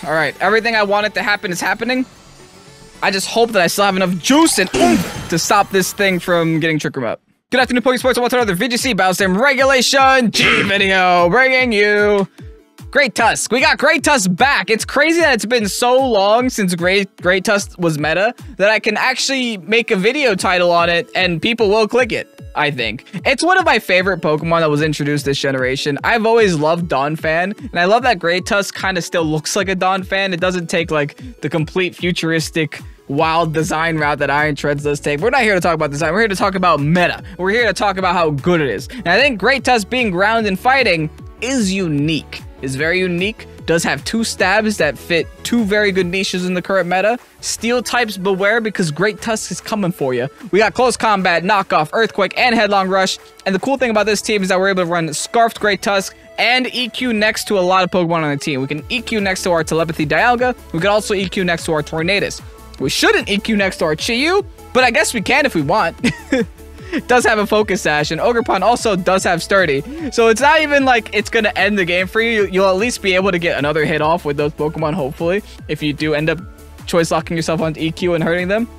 All right, everything I wanted to happen is happening. I just hope that I still have enough juice and oomph to stop this thing from getting Trick Room up. Good afternoon, Pokesports. Welcome to another VGC Battle Sim Regulation G video, bringing you Great Tusk. We got Great Tusk back. It's crazy that it's been so long since Great Tusk was meta that I can actually make a video title on it and people will click it. I think it's one of my favorite Pokemon that was introduced this generation. I've always loved Donphan, and I love that Great Tusk kind of still looks like a Donphan. It doesn't take like the complete futuristic wild design route that Iron Treads does take. We're not here to talk about design. We're here to talk about meta. We're here to talk about how good it is. And I think Great Tusk being ground and fighting is unique. Is very unique. Does have two stabs that fit two very good niches in the current meta. Steel types beware because Great Tusk is coming for you. We got Close Combat, Knockoff, Earthquake, and Headlong Rush. And the cool thing about this team is that we're able to run Scarfed Great Tusk and EQ next to a lot of Pokemon on the team. We can EQ next to our Telepathy Dialga. We can also EQ next to our Tornadus. We shouldn't EQ next to our Chi-Yu, but I guess we can if we want. It does have a Focus Sash, and Ogerpon also does have Sturdy. So it's not even like it's going to end the game for you. You'll at least be able to get another hit off with those Pokemon, hopefully, if you do end up choice locking yourself onto EQ and hurting them.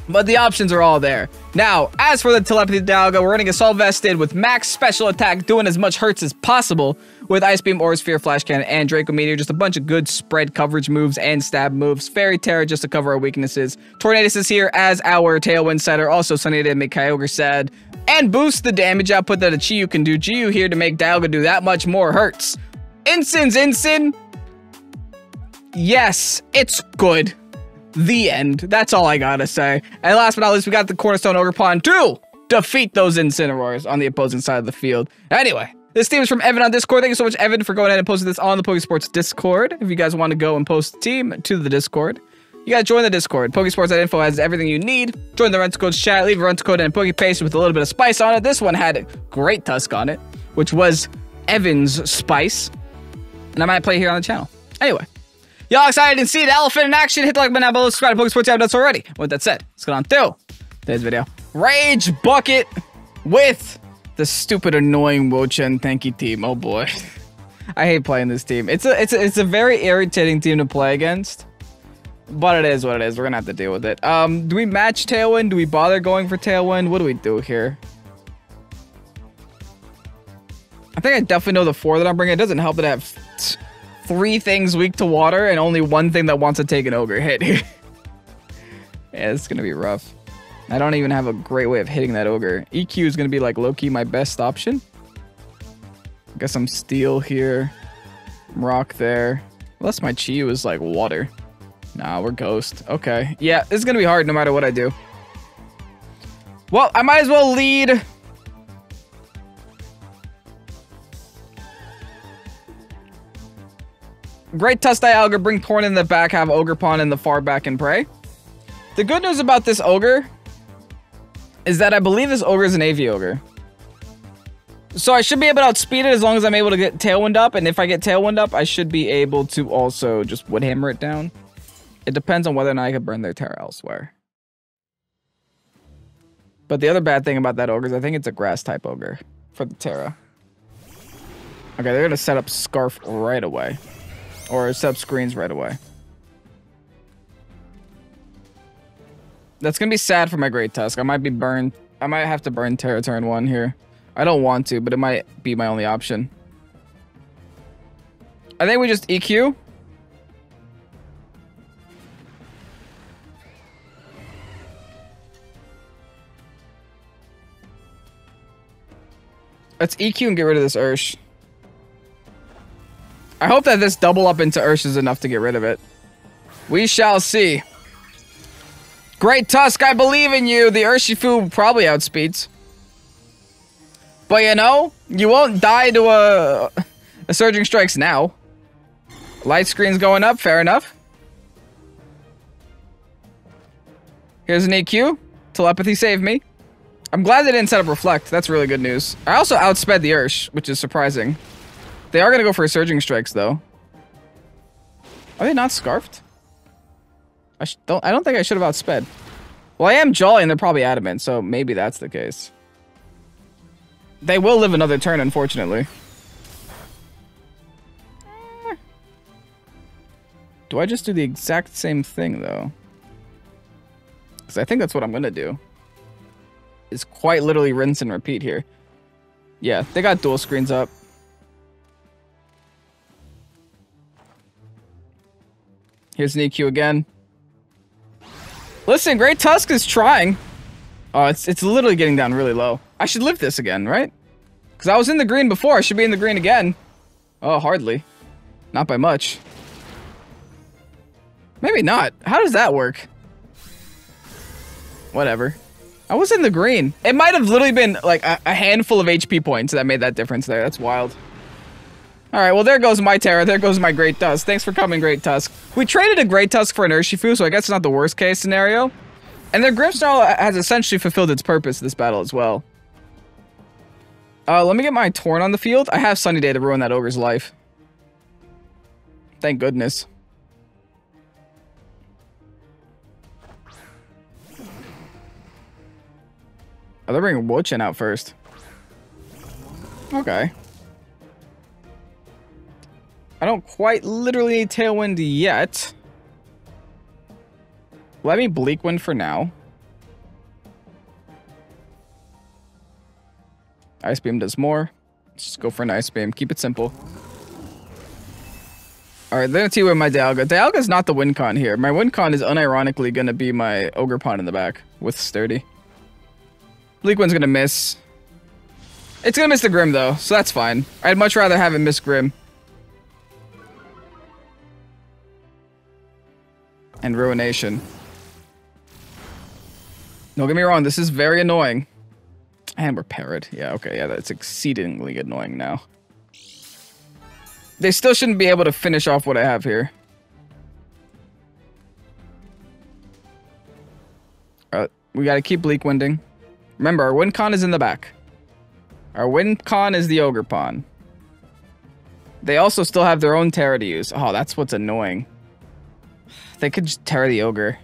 But the options are all there. Now, as for the Telepathy Dialga, we're running Assault Vested with max special attack, doing as much hurts as possible with Ice Beam, Aura Sphere, Flash Cannon, and Draco Meteor. Just a bunch of good spread coverage moves and stab moves. Fairy Terror just to cover our weaknesses. Tornadus is here as our Tailwind setter. Also Sunny to make Kyogre sad. And boost the damage output that a Chi-Yu can do. Chi-Yu here to make Dialga do that much more hurts. Incin's Incin. Yes, it's good. The end. That's all I gotta say. And last but not least, we got the Cornerstone Ogerpon to defeat those Incineroars on the opposing side of the field. Anyway, this team is from Evan on Discord. Thank you so much, Evan, for going ahead and posting this on the Pokesports Discord. If you guys want to go and post the team to the Discord, you gotta join the Discord. Pokesports.info has everything you need. Join the rental codes chat, leave a rental code and a Pokepaste with a little bit of spice on it. This one had Great Tusk on it, which was Evan's spice. And I might play here on the channel. Anyway. Y'all excited to see the elephant in action? Hit the like button down below, subscribe to Pokesports if you haven't done so already. With that said, let's get on to today's video. Rage Bucket with the stupid, annoying Wo-Chen Tenki team. Oh boy. I hate playing this team. It's a very irritating team to play against. But it is what it is. We're gonna have to deal with it. Do we match Tailwind? Do we bother going for Tailwind? What do we do here? I think I definitely know the 4 that I'm bringing. It doesn't help that I have 3 things weak to water and only 1 thing that wants to take an ogre hit here. Yeah, it's gonna be rough. I don't even have a great way of hitting that ogre. EQ is gonna be like low-key my best option. I guess I'm steel here. Rock there. Unless my Chi-Yu is like water. Nah, we're ghost. Okay. Yeah, this is gonna be hard no matter what I do. Well, I might as well lead. Great Tusk Dialga, bring Torn in the back, have Ogerpon in the far back and pray. The good news about this ogre is that I believe this ogre is an AV ogre. So I should be able to outspeed it as long as I'm able to get Tailwind up, and if I get Tailwind up, I should be able to also just Wood Hammer it down. It depends on whether or not I can burn their Terra elsewhere. But the other bad thing about that ogre is I think it's a grass type ogre for the Terra. Okay, they're gonna set up Scarf right away. Or set up screens right away. That's gonna be sad for my Great Tusk. I might be burned. I might have to burn Terra turn 1 here. I don't want to, but it might be my only option. I think we just EQ. Let's EQ and get rid of this Ursh. I hope that this double up into Ursh is enough to get rid of it. We shall see. Great Tusk, I believe in you. The Urshifu probably outspeeds. But you know, you won't die to a Surging Strikes now. Light screen's going up, fair enough. Here's an EQ. Telepathy saved me. I'm glad they didn't set up Reflect. That's really good news. I also outsped the Ursh, which is surprising. They are going to go for Surging Strikes, though. Are they not Scarfed? I don't think I should have outsped. Well, I am Jolly, and they're probably Adamant, so maybe that's the case. They will live another turn, unfortunately. Do I just do the exact same thing, though? Because I think that's what I'm going to do. Is quite literally rinse and repeat here. Yeah, they got dual screens up. Here's an EQ again. Listen, Great Tusk is trying. Oh, it's literally getting down really low. I should live this again, right? Because I was in the green before. I should be in the green again. Oh, hardly. Not by much. Maybe not. How does that work? Whatever. I was in the green. It might have literally been like a handful of HP points that made that difference there. That's wild. Alright, well there goes my Terra. There goes my Great Tusk. Thanks for coming, Great Tusk. We traded a Great Tusk for an Urshifu, so I guess it's not the worst case scenario. And their Grimmsnarl has essentially fulfilled its purpose in this battle as well. Let me get my Torn on the field. I have Sunny Day to ruin that Ogre's life. Thank goodness. Oh, they're bringing Wo-Chien out first. Okay. I don't quite literally need Tailwind yet. Let me Bleak Wind for now. Ice Beam does more. Let's just go for an Ice Beam. Keep it simple. Alright, they're gonna T-Win my DIALGA. DIALGA's not the win con here. My win con is unironically gonna be my Ogerpon in the back with Sturdy. Bleak Wind's gonna miss. It's gonna miss the Grim though, so that's fine. I'd much rather have it miss Grim. And Ruination. Don't get me wrong, this is very annoying. And we're Parrot. Yeah, okay, yeah, that's exceedingly annoying now. They still shouldn't be able to finish off what I have here. We gotta keep Bleak Winding. Remember, our win con is in the back. Our win con is the Ogerpon. They also still have their own Terra to use. Oh, that's what's annoying. They could just Terra the Ogre.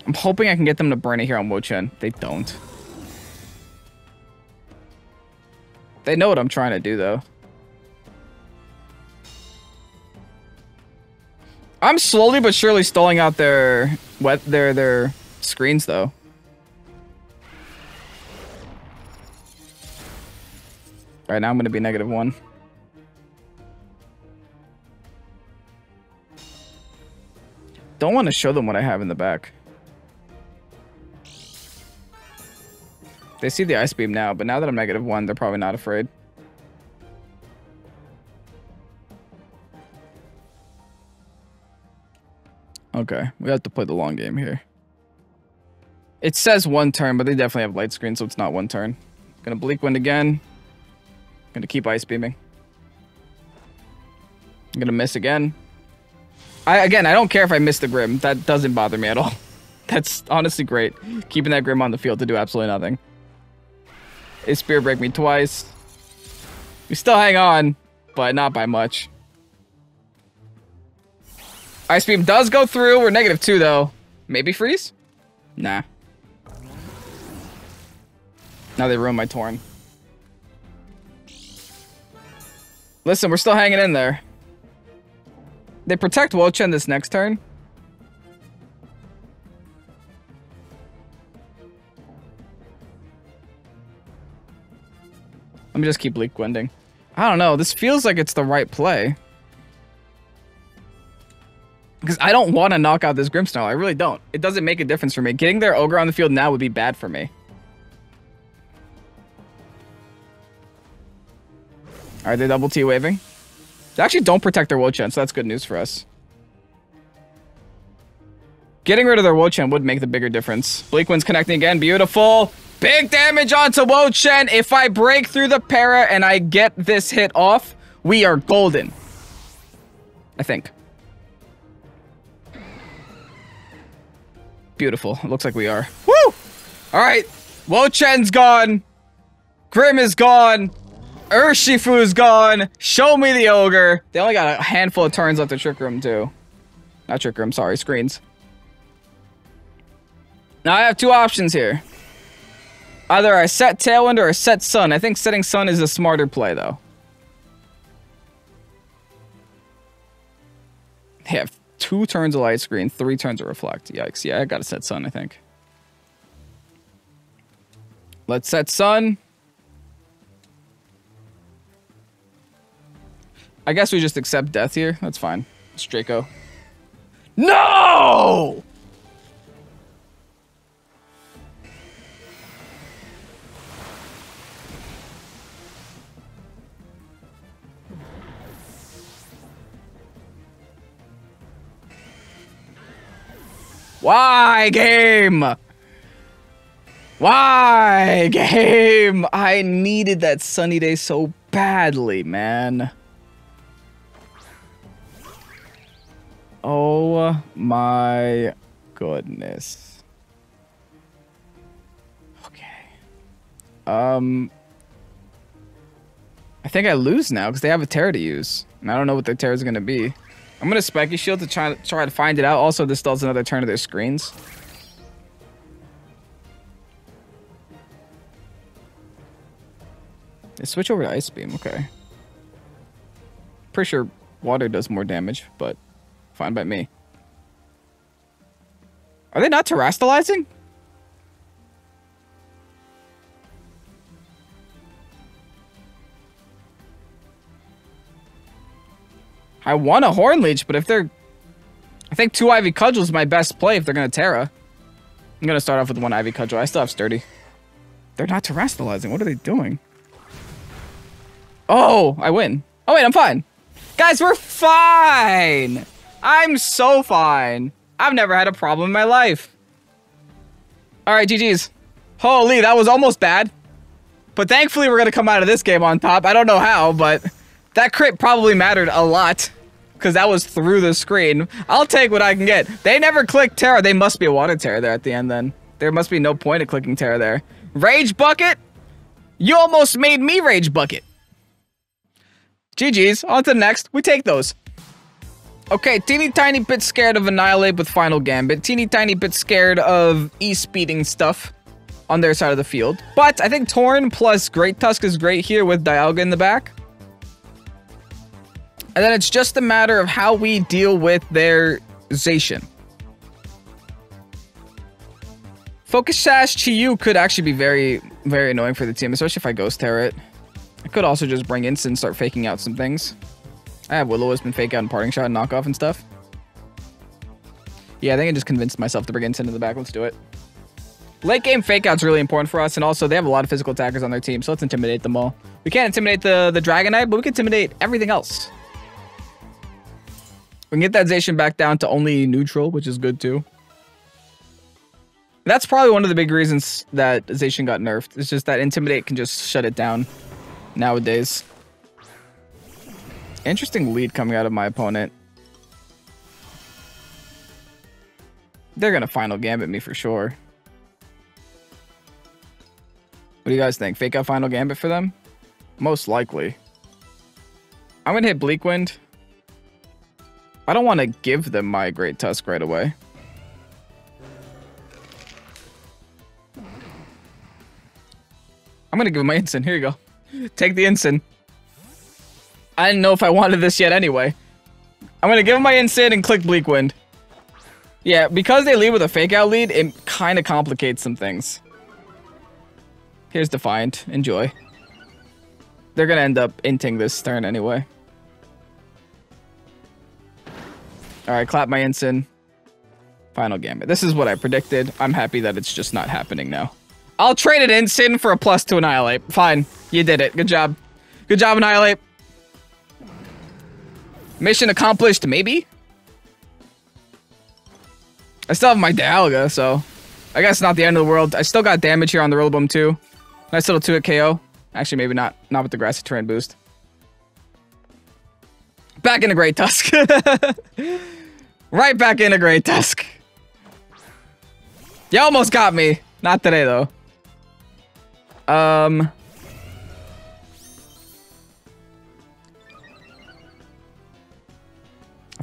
I'm hoping I can get them to burn it here on Wo-Chien. They don't. They know what I'm trying to do, though. I'm slowly but surely stalling out their screens, though. Right now I'm going to be -1. Don't want to show them what I have in the back. They see the Ice Beam now, but now that I'm -1, they're probably not afraid. Okay, we have to play the long game here. It says 1 turn, but they definitely have light screen, so it's not 1 turn. Gonna Bleak Wind again. Gonna keep Ice Beaming. I'm gonna miss again. Again, I don't care if I miss the Grim. That doesn't bother me at all. That's honestly great. Keeping that Grim on the field to do absolutely nothing. It Spear Break me twice. We still hang on, but not by much. Ice Beam does go through. We're -2 though. Maybe freeze? Nah. Now they ruined my Torn. Listen, we're still hanging in there. They protect Wo-Chien this next turn. Let me just keep Bleak Winding. I don't know. This feels like it's the right play. Because I don't want to knock out this Grimmsnarl. I really don't. It doesn't make a difference for me. Getting their Ogre on the field now would be bad for me. Alright, they're double T-waving. They actually don't protect their Wo-Chien, so that's good news for us. Getting rid of their Wo-Chien would make the bigger difference. Bleak Wind's connecting again. Beautiful. Big damage onto Wo-Chien. If I break through the para and I get this hit off, we are golden. I think. Beautiful. It looks like we are. Woo! Alright. Wo-Chien's gone. Grim is gone. Urshifu's gone. Show me the Ogre. They only got a handful of turns left to Trick Room, too. Not Trick Room, sorry. Screens. Now I have 2 options here. Either I set Tailwind or I set Sun. I think setting Sun is a smarter play, though. Yeah, 2 turns of Light Screen, 3 turns of Reflect. Yikes. Yeah, I gotta set Sun, I think. Let's set Sun. I guess we just accept death here. That's fine. It's Draco. No! Why, game? Why, game? I needed that sunny day so badly, man. Oh my goodness. Okay. I think I lose now because they have a Terra to use. And I don't know what their Terra is going to be. I'm going to Spiky Shield to try to find it out. Also, this stalls another turn of their screens. They switch over to Ice Beam. Okay. Pretty sure water does more damage, but fine by me. Are they not terastallizing? I want a Horn Leech, but if they're... I think 2 Ivy Cudgel is my best play if they're going to Terra. I'm going to start off with 1 Ivy Cudgel. I still have Sturdy. They're not terastallizing. What are they doing? Oh, I win. Oh, wait, I'm fine. Guys, we're fine. I'm so fine. I've never had a problem in my life. All right, GG's. Holy, that was almost bad. But thankfully, we're going to come out of this game on top. I don't know how, but that crit probably mattered a lot. Because that was through the screen. I'll take what I can get. They never clicked Terra. They must be a water Terra there at the end then. There must be no point of clicking Terra there. Rage Bucket? You almost made me Rage Bucket. GG's. On to the next. We take those. Okay, teeny tiny bit scared of Annihilate with Final Gambit. Teeny tiny bit scared of E-speeding stuff on their side of the field. But I think Torn plus Great Tusk is great here with Dialga in the back. And then it's just a matter of how we deal with their Zacian. Focus Sash Chiyu could actually be very, very annoying for the team, especially if I Ghost Terror it. I could also just bring Instant and start faking out some things. I have Will-O-Wisp and fake out and Parting Shot and Knockoff and stuff. Yeah, I think I just convinced myself to bring Instant in the back. Let's do it. Late game fake out's really important for us, and also they have a lot of physical attackers on their team, so let's intimidate them all. We can't intimidate the Dragonite, but we can intimidate everything else. We can get that Zacian back down to only neutral, which is good too. That's probably one of the big reasons that Zacian got nerfed. It's just that Intimidate can just shut it down nowadays. Interesting lead coming out of my opponent. They're going to Final Gambit me for sure. What do you guys think? Fake out Final Gambit for them? Most likely. I'm going to hit Bleak Wind. I don't want to give them my Great Tusk right away. I'm going to give them my Instant. Here you go. Take the Instant. I didn't know if I wanted this yet anyway. I'm going to give them my Instant and click Bleak Wind. Yeah, because they lead with a fake out lead, it kind of complicates some things. Here's Defiant. Enjoy. They're going to end up inting this turn anyway. Alright, clap my Instant. Final Gambit. This is what I predicted. I'm happy that it's just not happening now. I'll trade it Instant for a plus to Annihilate. Fine. You did it. Good job. Good job, Annihilate. Mission accomplished, maybe? I still have my Dialga, so I guess not the end of the world. I still got damage here on the Rillaboom too. Nice little 2-hit KO. Actually, maybe not. Not with the Grassy Terrain boost. Back into Great Tusk. Right back into Great Tusk. You almost got me. Not today, though. I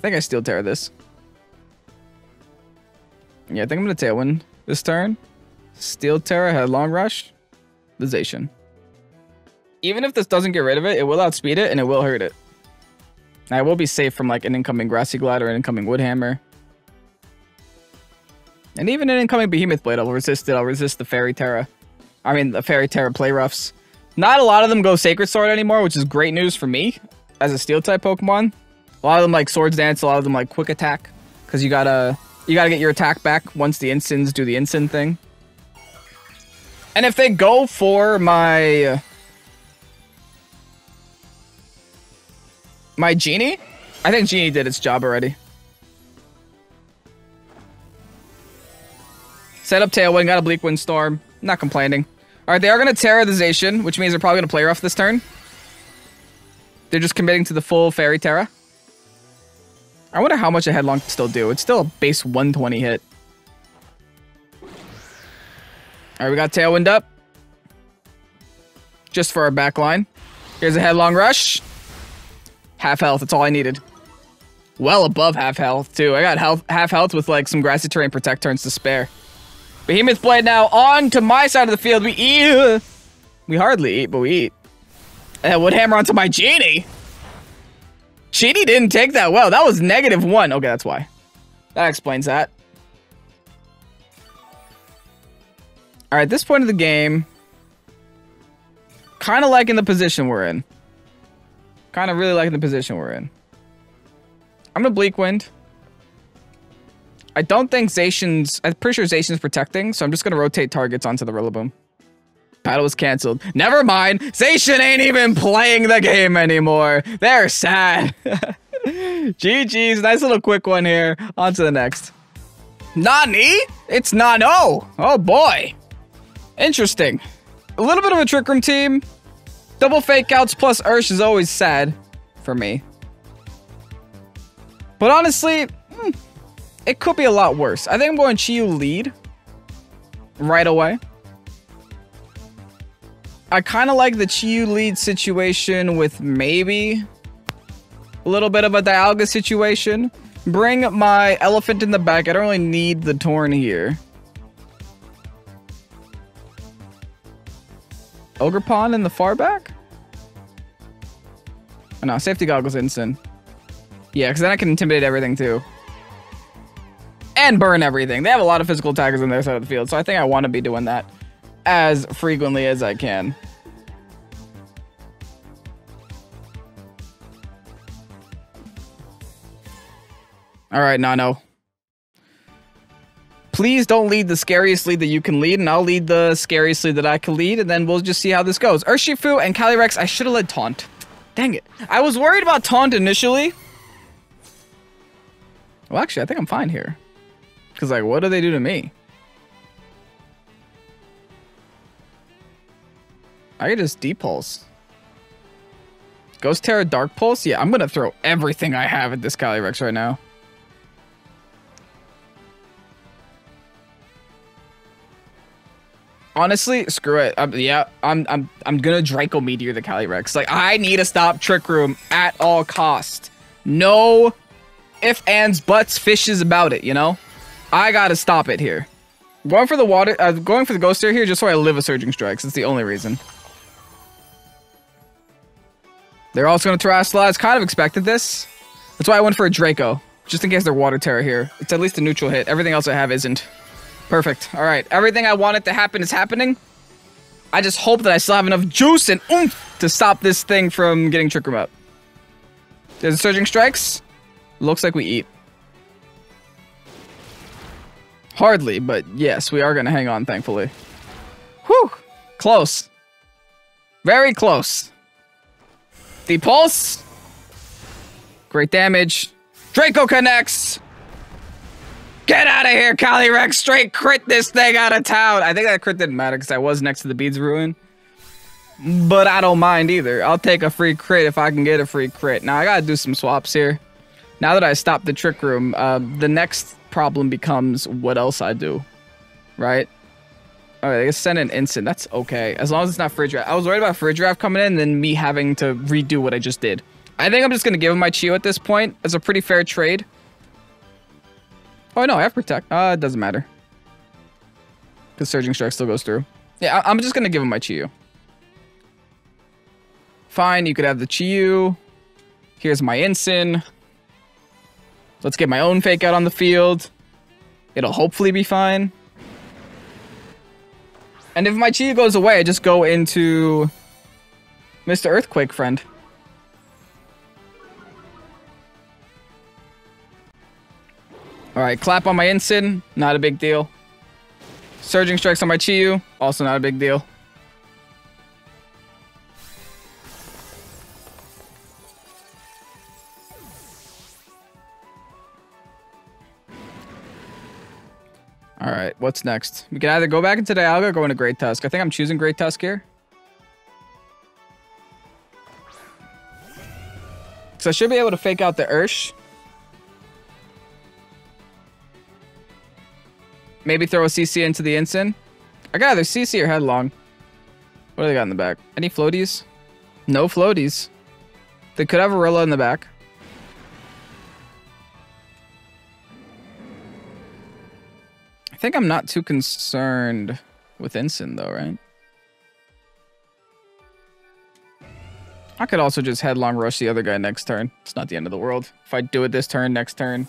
think I Steel Terror this. Yeah, I think I'm going to Tailwind this turn. Steel Terror, Headlong Rush. The Zacian. Even if this doesn't get rid of it, it will outspeed it and it will hurt it. I will be safe from like an incoming Grassy Glide or an incoming Wood Hammer. And even an incoming Behemoth Blade, I'll resist it. I'll resist the Fairy Terra. I mean, the Fairy Terra play roughs. Not a lot of them go Sacred Sword anymore, which is great news for me as a Steel type Pokemon. A lot of them like Swords Dance, a lot of them like Quick Attack, because you gotta get your attack back once the Instants do the Instant thing. And if they go for my Genie, I think Genie did its job already. Set up Tailwind, got a Bleak Wind Storm. Not complaining. Alright, they are going to Terra the Zacian, which means they're probably going to play rough this turn. They're just committing to the full Fairy Terra. I wonder how much a Headlong can still do. It's still a base 120 hit. Alright, we got Tailwind up. Just for our back line. Here's a Headlong Rush. Half health, that's all I needed. Well above half health, too. I got half health with like some Grassy Terrain Protect turns to spare. Behemoth Blade now on to my side of the field. We eat. We hardly eat, but we eat. And Wood Hammer onto my Genie. Genie didn't take that well. That was -1. Okay, that's why. That explains that. All right, at this point of the game, kind of liking the position we're in. Kind of really liking the position we're in. I'm gonna Bleak Wind. I don't think Zacian's... I'm pretty sure Zacian's protecting, so I'm just gonna rotate targets onto the Rillaboom. Battle was canceled. Never mind. Zacian ain't even playing the game anymore. They're sad. GG's. Nice little quick one here. On to the next. Nani? It's Nano. Oh boy. Interesting. A little bit of a Trick Room team. Double Fake Outs plus Ursh is always sad for me. But honestly, it could be a lot worse. I think I'm going Chiyu lead right away. I kind of like the Chiyu lead situation with maybe a little bit of a Dialga situation. Bring my Elephant in the back. I don't really need the Torn here. Ogerpon in the far back? Oh, no, Safety Goggles instant. Yeah, because then I can intimidate everything too. And burn everything. They have a lot of physical attackers on their side of the field, so I think I want to be doing that as frequently as I can. Alright, Nano. Please don't lead the scariest lead that you can lead, and I'll lead the scariest lead that I can lead, and then we'll just see how this goes. Urshifu and Calyrex, I should have led Taunt. Dang it. I was worried about Taunt initially. Well, actually, I think I'm fine here. Because, like, what do they do to me? I could just Depulse. Ghost Terra Dark Pulse? Yeah, I'm going to throw everything I have at this Calyrex right now. Honestly, screw it. Yeah, I'm gonna Draco Meteor the Calyrex. Like, I need to stop Trick Room at all cost. No ifs, ands, buts, fishes about it, you know? I gotta stop it here. Going for the going for the Ghost Terror here just so I live a Surging Strikes. That's the only reason. They're also gonna Terrasilize. Kind of expected this. That's why I went for a Draco. Just in case they're Water Terror here. It's at least a neutral hit. Everything else I have isn't. Perfect. All right. Everything I wanted to happen is happening. I just hope that I still have enough juice and oomph to stop this thing from getting Trick Room up. There's a Surging Strikes. Looks like we eat. Hardly, but yes, we are going to hang on, thankfully. Whew. Close. Very close. Depulse. Great damage. Draco connects. Get out of here, Calyrex! Straight crit this thing out of town! I think that crit didn't matter because I was next to the Beads Ruin. But I don't mind either. I'll take a free crit if I can get a free crit. Now, I gotta do some swaps here. Now that I stopped the Trick Room, the next problem becomes what else I do. Right? Alright, I guess send an instant. That's okay. As long as it's not Fridge Draft. I was worried about Fridge Draft coming in and then me having to redo what I just did. I think I'm just gonna give him my Chiyo at this point. It's a pretty fair trade. Oh, no, I have Protect. It doesn't matter. Because Surging Strike still goes through. Yeah, I'm just going to give him my Chiyu. Fine, you could have the Chiyu. Here's my Ensign. Let's get my own fake out on the field. It'll hopefully be fine. And if my Chi goes away, I just go into Mr. Earthquake friend. Alright, clap on my Ensign. Not a big deal. Surging Strikes on my Chi-Yu. Also not a big deal. Alright, what's next? We can either go back into Dialga or go into Great Tusk. I think I'm choosing Great Tusk here. So I should be able to fake out the Ursh. Maybe throw a CC into the Ensign. I got either CC or Headlong. What do they got in the back? Any floaties? No floaties. They could have a Rilla in the back. I think I'm not too concerned with Ensign though, right? I could also just Headlong rush the other guy next turn. It's not the end of the world. If I do it this turn, next turn,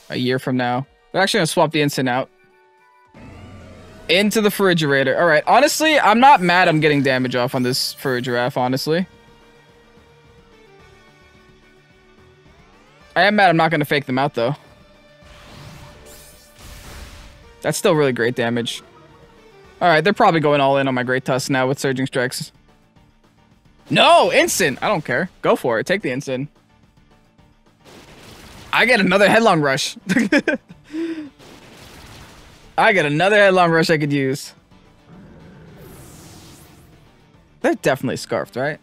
a year from now. They're actually gonna swap the Ensign out. Into the refrigerator. Alright, honestly, I'm not mad I'm getting damage off on this Giraffe, honestly. I am mad I'm not gonna fake them out though. That's still really great damage. Alright, they're probably going all in on my Great Tusk now with Surging Strikes. No! Instant! I don't care. Go for it. Take the Instant. I get another Headlong Rush. I get another Headlong Rush I could use. They're definitely Scarfed, right?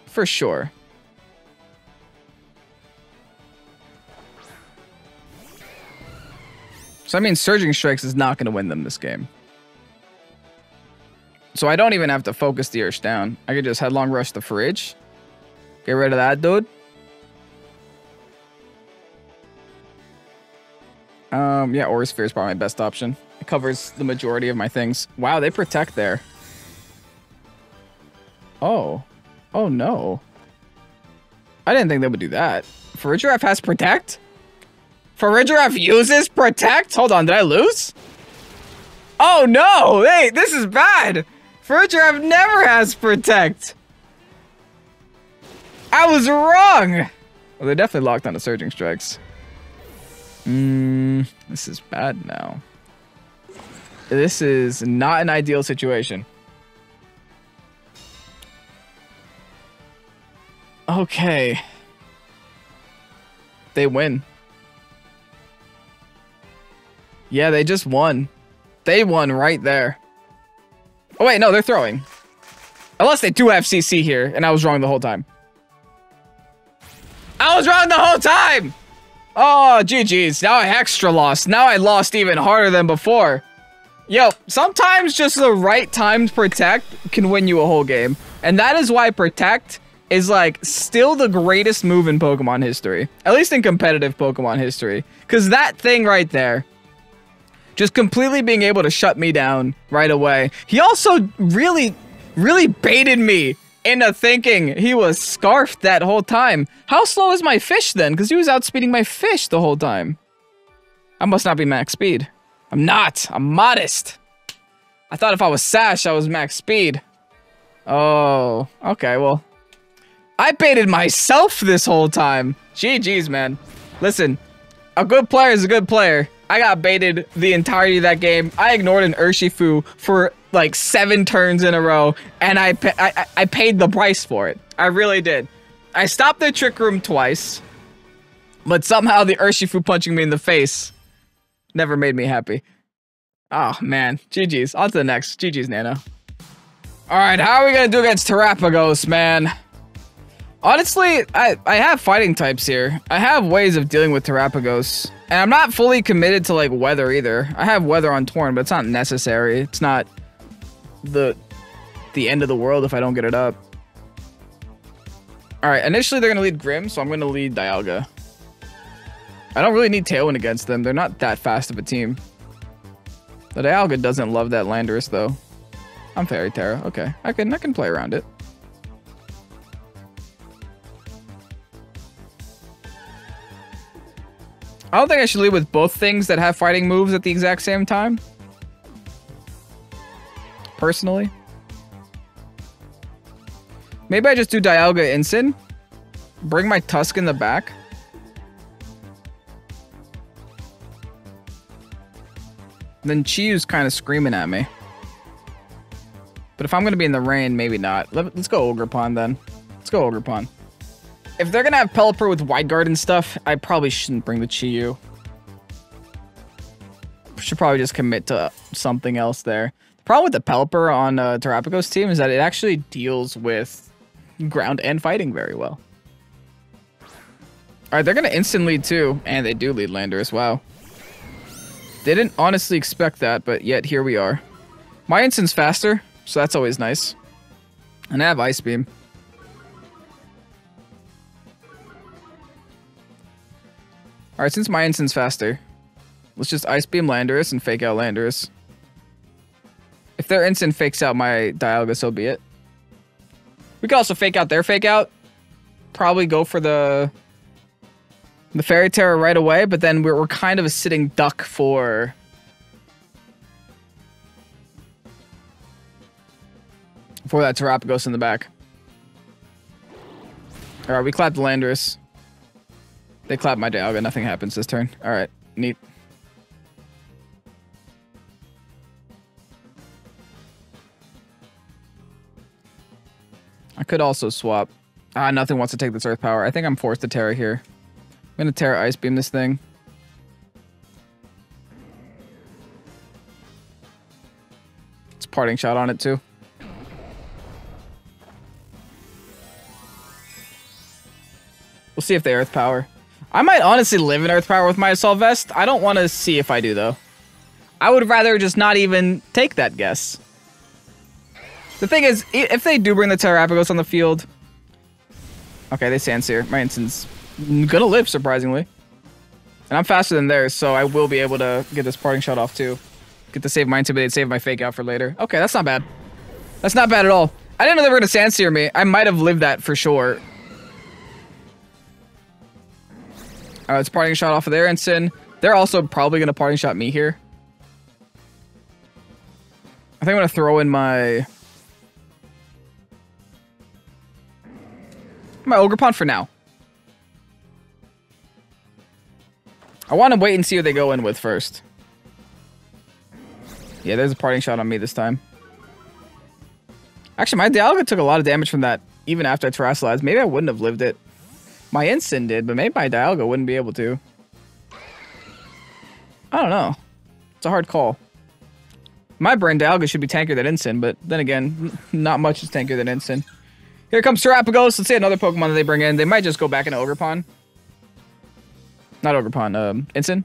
For sure. So I mean, Surging Strikes is not going to win them this game. So I don't even have to focus the Ursh down. I could just Headlong Rush the fridge. Get rid of that, dude. Yeah, Aura Sphere is probably my best option. It covers the majority of my things. Wow, they protect there. Oh. Oh, no. I didn't think they would do that. Farigiraf has Protect? Farigiraf uses Protect? Hold on, did I lose? Oh, no! Hey, this is bad! Farigiraf never has Protect! I was wrong! Well, they definitely locked on the Surging Strikes. This is bad now. This is not an ideal situation. Okay. They win. Yeah, they just won. They won right there. Oh, wait, no, they're throwing. Unless they do have CC here, and I was wrong the whole time. I was wrong the whole time! Oh, GG's. Now I extra lost. Now I lost even harder than before. Yo, sometimes just the right timed Protect can win you a whole game. And that is why Protect is, like, still the greatest move in Pokemon history. At least in competitive Pokemon history. Because that thing right there, just completely being able to shut me down right away. He also really baited me into thinking he was Scarfed that whole time. How slow is my fish then? Because he was outspeeding my fish the whole time. I must not be max speed. I'm not. I'm modest. I thought if I was Sash, I was max speed. Oh, okay, well. I baited myself this whole time. GG's, man. Listen, a good player is a good player. I got baited the entirety of that game. I ignored an Urshifu for like 7 turns in a row, and I paid the price for it. I really did. I stopped the Trick Room twice, but somehow the Urshifu punching me in the face never made me happy. Oh, man. GG's. On to the next. GG's, Nano. Alright, how are we gonna do against Terrapagos, man? Honestly, I have fighting types here. I have ways of dealing with Terrapagos. And I'm not fully committed to, like, weather either. I have weather on Torn, but it's not necessary. It's not the end of the world if I don't get it up. Alright, initially they're going to lead Grim, so I'm going to lead Dialga. I don't really need Tailwind against them. They're not that fast of a team. The Dialga doesn't love that Landorus, though. I'm Fairy Terra. Okay, I can play around it. I don't think I should lead with both things that have fighting moves at the exact same time. Personally. Maybe I just do Dialga Instant. Bring my Tusk in the back. Then Chiyu's kind of screaming at me. But if I'm going to be in the rain, maybe not. Let's go Ogerpon then. Let's go Ogerpon. If they're going to have Pelipper with Wide Guard and stuff, I probably shouldn't bring the Chiyu. Should probably just commit to something else there. The problem with the Pelipper on Terrapico's team is that it actually deals with ground and fighting very well. Alright, they're going to instant lead too. And they do lead Landorus. Wow. Didn't honestly expect that, but yet here we are. My instant's faster, so that's always nice. And I have Ice Beam. Alright, since my instant's faster, let's just Ice Beam Landorus and fake out Landorus. If their instant fakes out my Dialga, so be it. We could also fake out their fake out. Probably go for the Fairy Terror right away, but then we're kind of a sitting duck for that Terrapagos in the back. Alright, we clapped Landorus. They clap my Dialga, nothing happens this turn. Alright, neat. I could also swap. Nothing wants to take this Earth Power. I think I'm forced to Terra here. I'm gonna Terra Ice Beam this thing. It's Parting Shot on it too. We'll see if they Earth Power. I might honestly live in Earth Power with my Assault Vest. I don't want to see if I do, though. I would rather just not even take that guess. The thing is, if they do bring the Terrapagos on the field... Okay, they Sandsear. My instant's gonna live, surprisingly. And I'm faster than theirs, so I will be able to get this Parting Shot off, too. Get to save my Intimidate, save my Fake Out for later. Okay, that's not bad. That's not bad at all. I didn't know they were gonna Sandsear me. I might have lived that for sure. Alright, it's Parting Shot off of their instant. They're also probably going to Parting Shot me here. I think I'm going to throw in my Ogerpon for now. I want to wait and see what they go in with first. Yeah, there's a Parting Shot on me this time. Actually, my Dialga took a lot of damage from that even after I Terrassalized. Maybe I wouldn't have lived it. My instant did, but maybe my Dialga wouldn't be able to. I don't know. It's a hard call. My brain Dialga should be tankier than instant, but then again, not much is tankier than instant. Here comes Terrapagos. Let's see another Pokemon that they bring in. They might just go back into Ogerpon. Not Ogerpon, instant.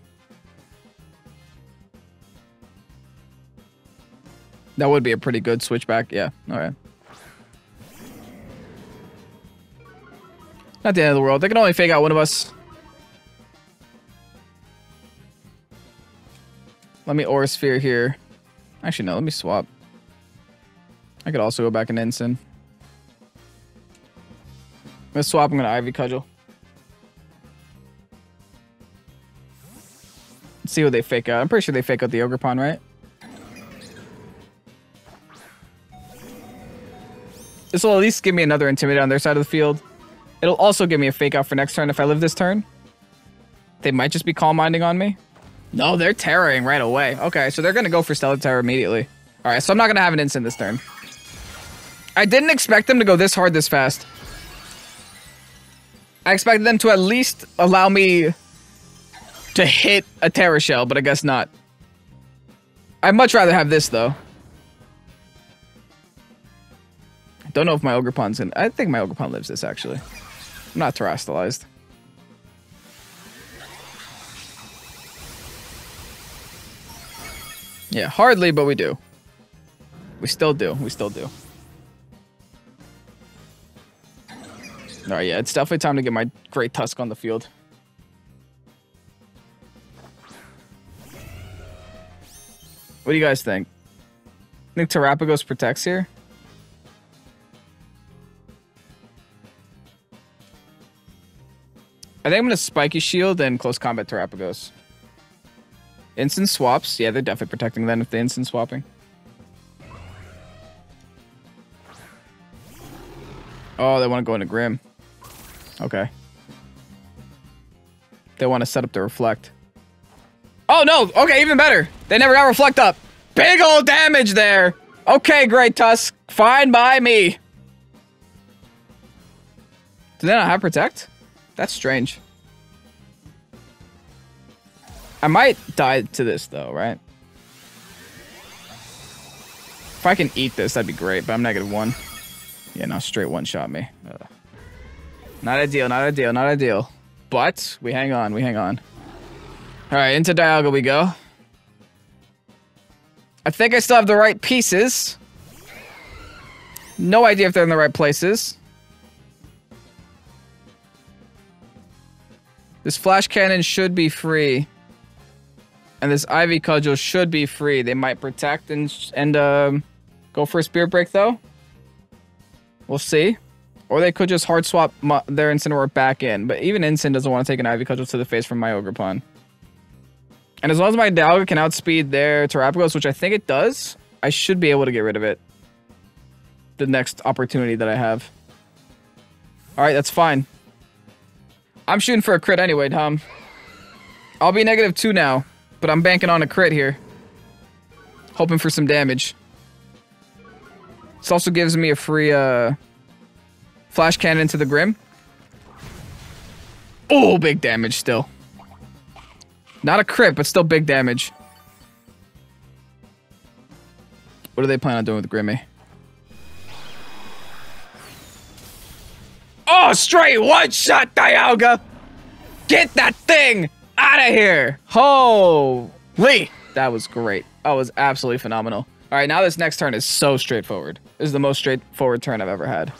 That would be a pretty good switchback. Yeah, alright. Not the end of the world. They can only fake out one of us. Let me Aura Sphere here. Actually, no. Let me swap. I could also go back in instant. I'm gonna swap. I'm gonna Ivy Cudgel. Let's see what they fake out. I'm pretty sure they fake out the Ogerpon, right? This will at least give me another Intimidate on their side of the field. It'll also give me a fake out for next turn if I live this turn. They might just be Calm Minding on me. No, they're Terroring right away. Okay, so they're going to go for Stellar Terror immediately. Alright, so I'm not going to have an instant this turn. I didn't expect them to go this hard this fast. I expected them to at least allow me to hit a Terror Shell, but I guess not. I'd much rather have this, though. I don't know if my Ogerpon's in. I think my Ogerpon lives this, actually. I'm not terrestrialized. Yeah, hardly, but we do. We still do. We still do. Alright, yeah, it's definitely time to get my Great Tusk on the field. What do you guys think? Think Terrapagos protects here? I think I'm gonna Spiky Shield and Close Combat Terapagos. Instant swaps. Yeah, they're definitely protecting them if they're instant swapping. Oh, they want to go into Grim. Okay. They want to set up the Reflect. Oh, no. Okay, even better. They never got Reflect up. Big old damage there. Okay, Great Tusk. Fine by me. Do they not have Protect? That's strange. I might die to this, though, right? If I can eat this, that'd be great, but I'm -1. Yeah, no, straight one-shot me. Not ideal, not ideal, not ideal. But we hang on, we hang on. All right, into Dialga we go. I think I still have the right pieces. No idea if they're in the right places. This Flash Cannon should be free. And this Ivy Cudgel should be free. They might protect and go for a Spirit Break, though. We'll see. Or they could just hard swap their Incineroar back in. But even Incin doesn't want to take an Ivy Cudgel to the face from my Ogerpon. And as long as my Dialga can outspeed their Terapagos, which I think it does, I should be able to get rid of it. The next opportunity that I have. Alright, that's fine. I'm shooting for a crit anyway, Tom. I'll be -2 now. But I'm banking on a crit here. Hoping for some damage. This also gives me a free Flash Cannon to the Grim. Oh, big damage still. Not a crit, but still big damage. What do they plan on doing with Grimmy? Oh, straight one-shot Dialga! Get that thing out of here! Holy! That was great. That was absolutely phenomenal. All right, now this next turn is so straightforward. This is the most straightforward turn I've ever had.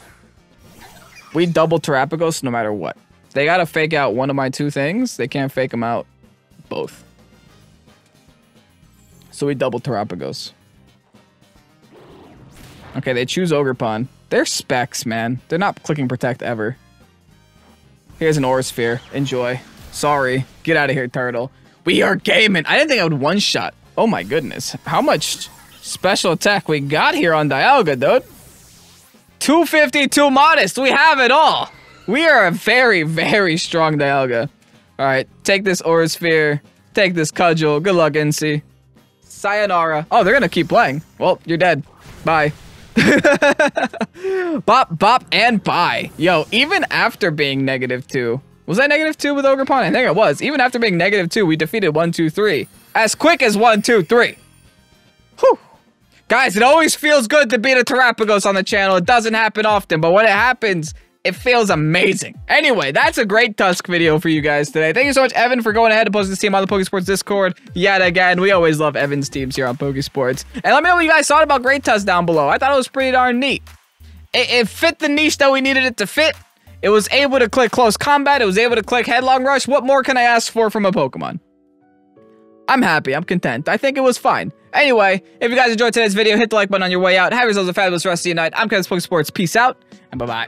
We double Terapagos no matter what. They gotta fake out one of my two things. They can't fake them out both. So we double Terapagos. Okay, they choose Ogerpon. They're specs, man. They're not clicking Protect ever. Here's an Aura Sphere. Enjoy. Sorry. Get out of here, turtle. We are gaming. I didn't think I would one-shot. Oh my goodness. How much special attack we got here on Dialga, dude? 252 modest. We have it all. We are a very, very strong Dialga. All right. Take this Aura Sphere. Take this Cudgel. Good luck, NC. Sayonara. Oh, they're going to keep playing. Well, you're dead. Bye. Bop, bop, and bye. Yo, even after being -2. Was I -2 with Ogerpon? I think it was. Even after being -2, we defeated 1, 2, 3. As quick as 1, 2, 3. Whew. Guys, it always feels good to beat a Terapagos on the channel. It doesn't happen often, but when it happens, it feels amazing. Anyway, that's a Great Tusk video for you guys today. Thank you so much, Evan, for going ahead and posting this team on the Pokesports Discord. Yet again, we always love Evan's teams here on Pokesports. And let me know what you guys thought about Great Tusk down below. I thought it was pretty darn neat. It fit the niche that we needed it to fit. It was able to click Close Combat. It was able to click Headlong Rush. What more can I ask for from a Pokemon? I'm happy. I'm content. I think it was fine. Anyway, if you guys enjoyed today's video, hit the like button on your way out. Have yourselves a fabulous rest of your night. I'm Pokesports. Peace out, and bye-bye.